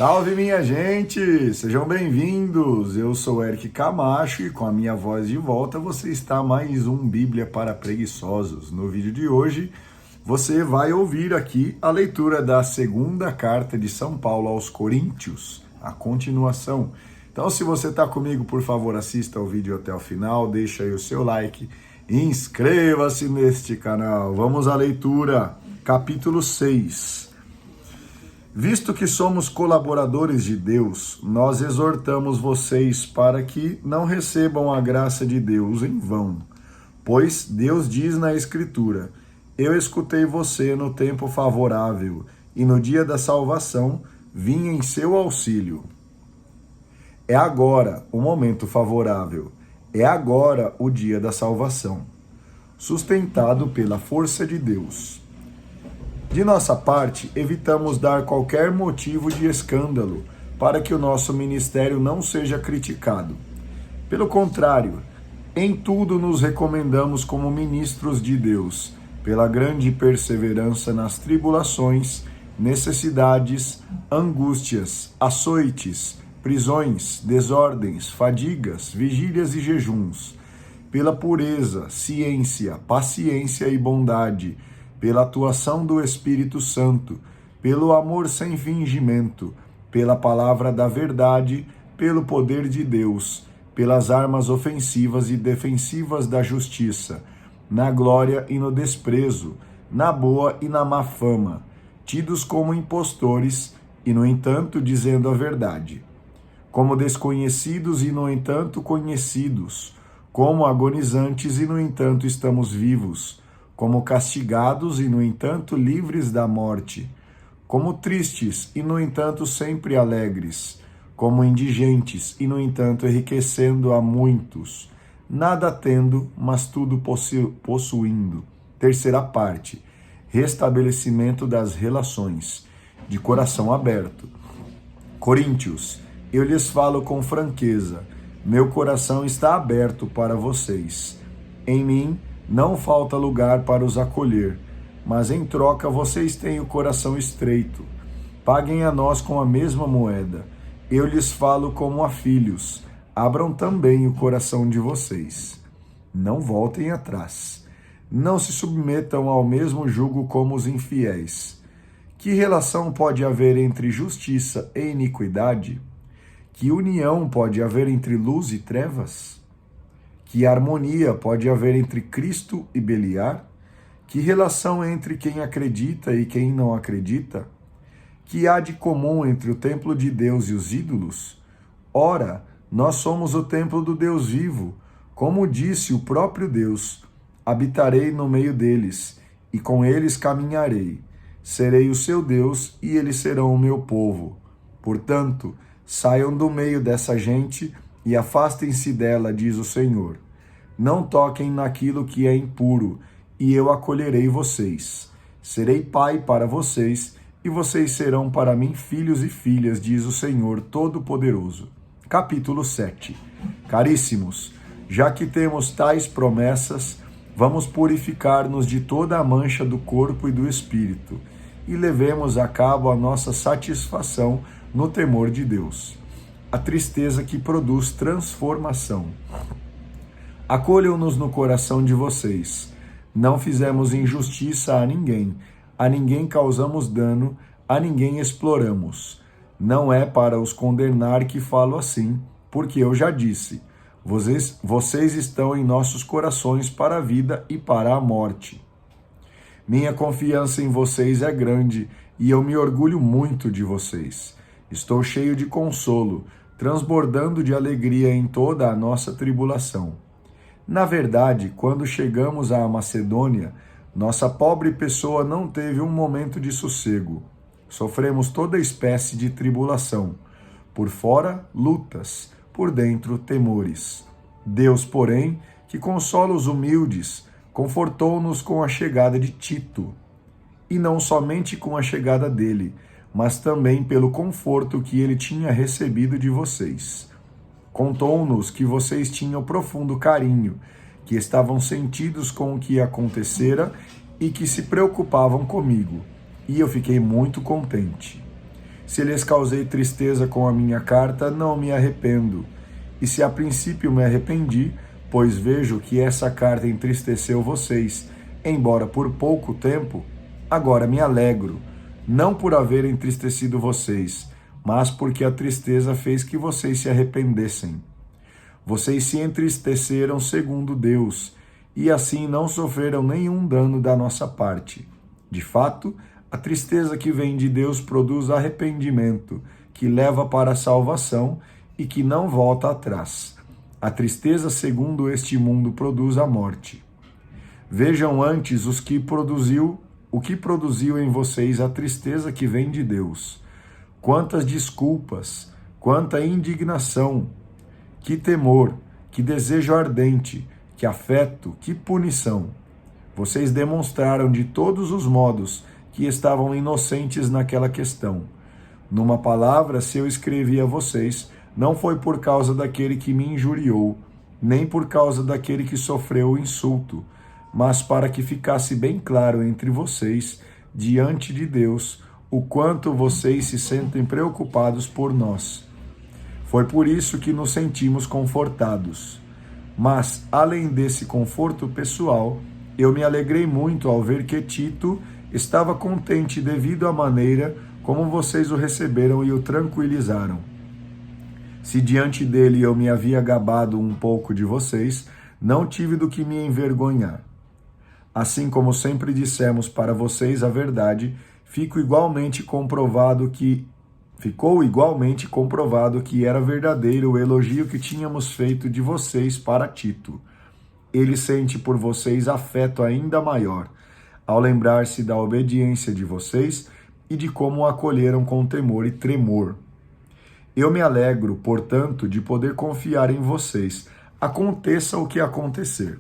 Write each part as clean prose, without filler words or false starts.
Salve, minha gente! Sejam bem-vindos! Eu sou Eric Camacho e com a minha voz de volta você está mais um Bíblia para Preguiçosos. No vídeo de hoje você vai ouvir aqui a leitura da segunda carta de São Paulo aos Coríntios, a continuação. Então, se você está comigo, por favor, assista o vídeo até o final, deixa aí o seu like e inscreva-se neste canal. Vamos à leitura, capítulo 6. Visto que somos colaboradores de Deus, nós exortamos vocês para que não recebam a graça de Deus em vão. Pois Deus diz na Escritura: eu escutei você no tempo favorável, e no dia da salvação vim em seu auxílio. É agora o momento favorável, é agora o dia da salvação, sustentado pela força de Deus. De nossa parte, evitamos dar qualquer motivo de escândalo para que o nosso ministério não seja criticado. Pelo contrário, em tudo nos recomendamos como ministros de Deus, pela grande perseverança nas tribulações, necessidades, angústias, açoites, prisões, desordens, fadigas, vigílias e jejuns, pela pureza, ciência, paciência e bondade, pela atuação do Espírito Santo, pelo amor sem fingimento, pela palavra da verdade, pelo poder de Deus, pelas armas ofensivas e defensivas da justiça, na glória e no desprezo, na boa e na má fama, tidos como impostores e, no entanto, dizendo a verdade, como desconhecidos e, no entanto, conhecidos, como agonizantes e, no entanto, estamos vivos, como castigados e, no entanto, livres da morte, como tristes e, no entanto, sempre alegres, como indigentes e, no entanto, enriquecendo a muitos, nada tendo, mas tudo possuindo. Terceira parte, restabelecimento das relações, de coração aberto. Coríntios, eu lhes falo com franqueza, meu coração está aberto para vocês. Em mim não falta lugar para os acolher, mas em troca vocês têm o coração estreito. Paguem a nós com a mesma moeda. Eu lhes falo como a filhos. Abram também o coração de vocês. Não voltem atrás. Não se submetam ao mesmo jugo como os infiéis. Que relação pode haver entre justiça e iniquidade? Que união pode haver entre luz e trevas? Que harmonia pode haver entre Cristo e Beliar? Que relação entre quem acredita e quem não acredita? Que há de comum entre o templo de Deus e os ídolos? Ora, nós somos o templo do Deus vivo. Como disse o próprio Deus, habitarei no meio deles, e com eles caminharei. Serei o seu Deus, e eles serão o meu povo. Portanto, saiam do meio dessa gente e afastem-se dela, diz o Senhor. Não toquem naquilo que é impuro, e eu acolherei vocês. Serei pai para vocês, e vocês serão para mim filhos e filhas, diz o Senhor Todo-Poderoso. Capítulo 7. Caríssimos, já que temos tais promessas, vamos purificar-nos de toda a mancha do corpo e do espírito, e levemos a cabo a nossa satisfação no temor de Deus. A tristeza que produz transformação. Acolham-nos no coração de vocês. Não fizemos injustiça a ninguém causamos dano, a ninguém exploramos. Não é para os condenar que falo assim, porque eu já disse, vocês estão em nossos corações para a vida e para a morte. Minha confiança em vocês é grande e eu me orgulho muito de vocês. Estou cheio de consolo, transbordando de alegria em toda a nossa tribulação. Na verdade, quando chegamos à Macedônia, nossa pobre pessoa não teve um momento de sossego. Sofremos toda espécie de tribulação. Por fora, lutas. Por dentro, temores. Deus, porém, que consola os humildes, confortou-nos com a chegada de Tito. E não somente com a chegada dele, mas também pelo conforto que ele tinha recebido de vocês. Contou-nos que vocês tinham profundo carinho, que estavam sentidos com o que acontecera e que se preocupavam comigo. E eu fiquei muito contente. Se lhes causei tristeza com a minha carta, não me arrependo. E se a princípio me arrependi, pois vejo que essa carta entristeceu vocês, embora por pouco tempo, agora me alegro, não por haver entristecido vocês, mas porque a tristeza fez que vocês se arrependessem. Vocês se entristeceram segundo Deus, e assim não sofreram nenhum dano da nossa parte. De fato, a tristeza que vem de Deus produz arrependimento, que leva para a salvação e que não volta atrás. A tristeza segundo este mundo produz a morte. Vejam antes o que produziu em vocês a tristeza que vem de Deus. Quantas desculpas, quanta indignação, que temor, que desejo ardente, que afeto, que punição. Vocês demonstraram de todos os modos que estavam inocentes naquela questão. Numa palavra, se eu escrevi a vocês, não foi por causa daquele que me injuriou, nem por causa daquele que sofreu o insulto, mas para que ficasse bem claro entre vocês, diante de Deus, o quanto vocês se sentem preocupados por nós. Foi por isso que nos sentimos confortados. Mas, além desse conforto pessoal, eu me alegrei muito ao ver que Tito estava contente devido à maneira como vocês o receberam e o tranquilizaram. Se diante dele eu me havia gabado um pouco de vocês, não tive do que me envergonhar. Assim como sempre dissemos para vocês a verdade, ficou igualmente comprovado que era verdadeiro o elogio que tínhamos feito de vocês para Tito. Ele sente por vocês afeto ainda maior, ao lembrar-se da obediência de vocês e de como o acolheram com temor e tremor. Eu me alegro, portanto, de poder confiar em vocês, aconteça o que acontecer.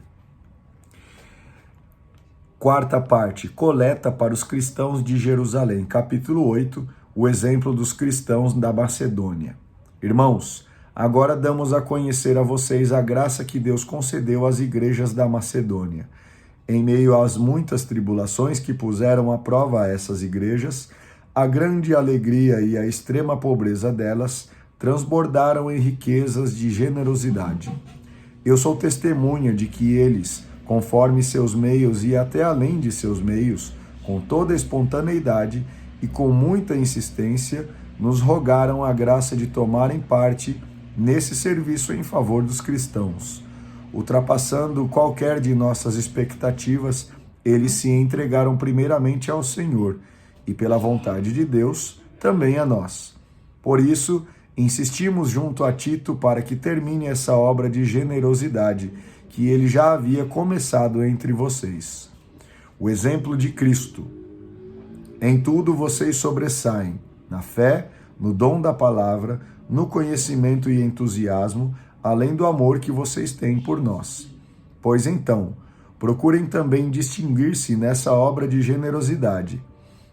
Quarta parte, coleta para os cristãos de Jerusalém, capítulo 8, o exemplo dos cristãos da Macedônia. Irmãos, agora damos a conhecer a vocês a graça que Deus concedeu às igrejas da Macedônia. Em meio às muitas tribulações que puseram à prova a essas igrejas, a grande alegria e a extrema pobreza delas transbordaram em riquezas de generosidade. Eu sou testemunha de que eles, conforme seus meios e até além de seus meios, com toda espontaneidade e com muita insistência, nos rogaram a graça de tomarem parte nesse serviço em favor dos cristãos. Ultrapassando qualquer de nossas expectativas, eles se entregaram primeiramente ao Senhor e, pela vontade de Deus, também a nós. Por isso, insistimos junto a Tito para que termine essa obra de generosidade que ele já havia começado entre vocês. O exemplo de Cristo. Em tudo vocês sobressaem, na fé, no dom da palavra, no conhecimento e entusiasmo, além do amor que vocês têm por nós. Pois então, procurem também distinguir-se nessa obra de generosidade.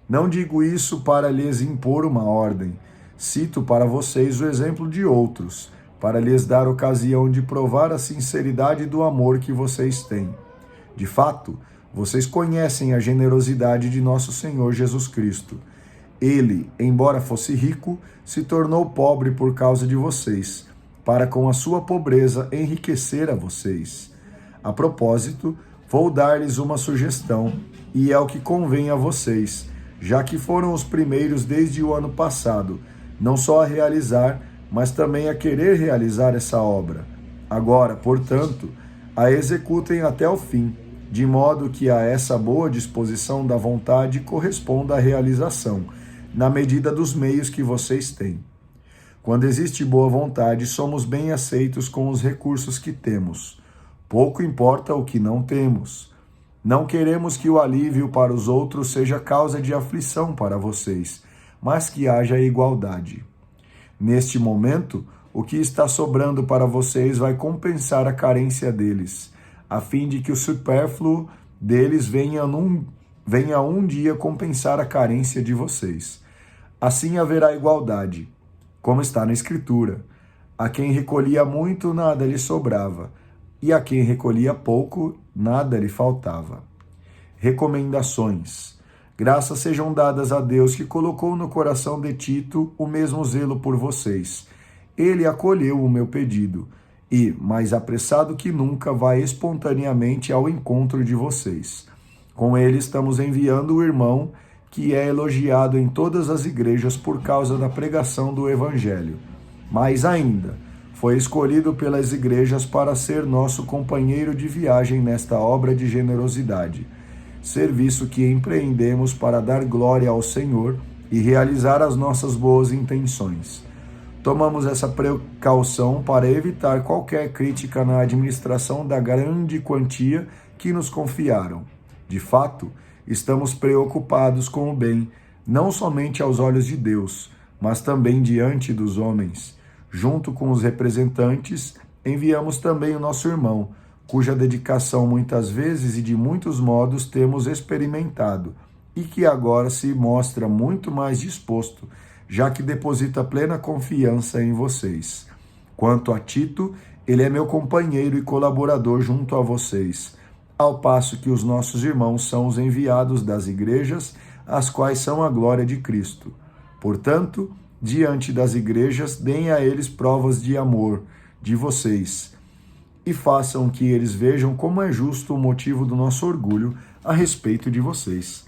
Não digo isso para lhes impor uma ordem, cito para vocês o exemplo de outros, para lhes dar ocasião de provar a sinceridade do amor que vocês têm. De fato, vocês conhecem a generosidade de nosso Senhor Jesus Cristo. Ele, embora fosse rico, se tornou pobre por causa de vocês, para com a sua pobreza enriquecer a vocês. A propósito, vou dar-lhes uma sugestão, e é o que convém a vocês, já que foram os primeiros desde o ano passado, não só a realizar, mas também a querer realizar essa obra. Agora, portanto, a executem até o fim, de modo que a essa boa disposição da vontade corresponda a realização, na medida dos meios que vocês têm. Quando existe boa vontade, somos bem aceitos com os recursos que temos. Pouco importa o que não temos. Não queremos que o alívio para os outros seja causa de aflição para vocês, mas que haja igualdade. Neste momento, o que está sobrando para vocês vai compensar a carência deles, a fim de que o supérfluo deles venha um dia compensar a carência de vocês. Assim haverá igualdade, como está na Escritura. A quem recolhia muito, nada lhe sobrava, e a quem recolhia pouco, nada lhe faltava. Recomendações. Graças sejam dadas a Deus que colocou no coração de Tito o mesmo zelo por vocês. Ele acolheu o meu pedido e, mais apressado que nunca, vai espontaneamente ao encontro de vocês. Com ele estamos enviando o irmão que é elogiado em todas as igrejas por causa da pregação do Evangelho. Mais ainda, foi escolhido pelas igrejas para ser nosso companheiro de viagem nesta obra de generosidade, serviço que empreendemos para dar glória ao Senhor e realizar as nossas boas intenções. Tomamos essa precaução para evitar qualquer crítica na administração da grande quantia que nos confiaram. De fato, estamos preocupados com o bem, não somente aos olhos de Deus, mas também diante dos homens. Junto com os representantes, enviamos também o nosso irmão, cuja dedicação muitas vezes e de muitos modos temos experimentado, e que agora se mostra muito mais disposto, já que deposita plena confiança em vocês. Quanto a Tito, ele é meu companheiro e colaborador junto a vocês, ao passo que os nossos irmãos são os enviados das igrejas, as quais são a glória de Cristo. Portanto, diante das igrejas, deem a eles provas de amor de vocês, e façam que eles vejam como é justo o motivo do nosso orgulho a respeito de vocês.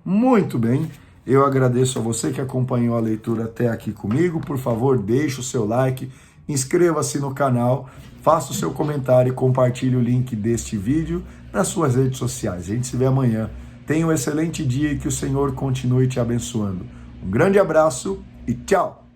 Muito bem, eu agradeço a você que acompanhou a leitura até aqui comigo. Por favor, deixe o seu like, inscreva-se no canal, faça o seu comentário e compartilhe o link deste vídeo nas suas redes sociais. A gente se vê amanhã. Tenha um excelente dia e que o Senhor continue te abençoando. Um grande abraço e tchau!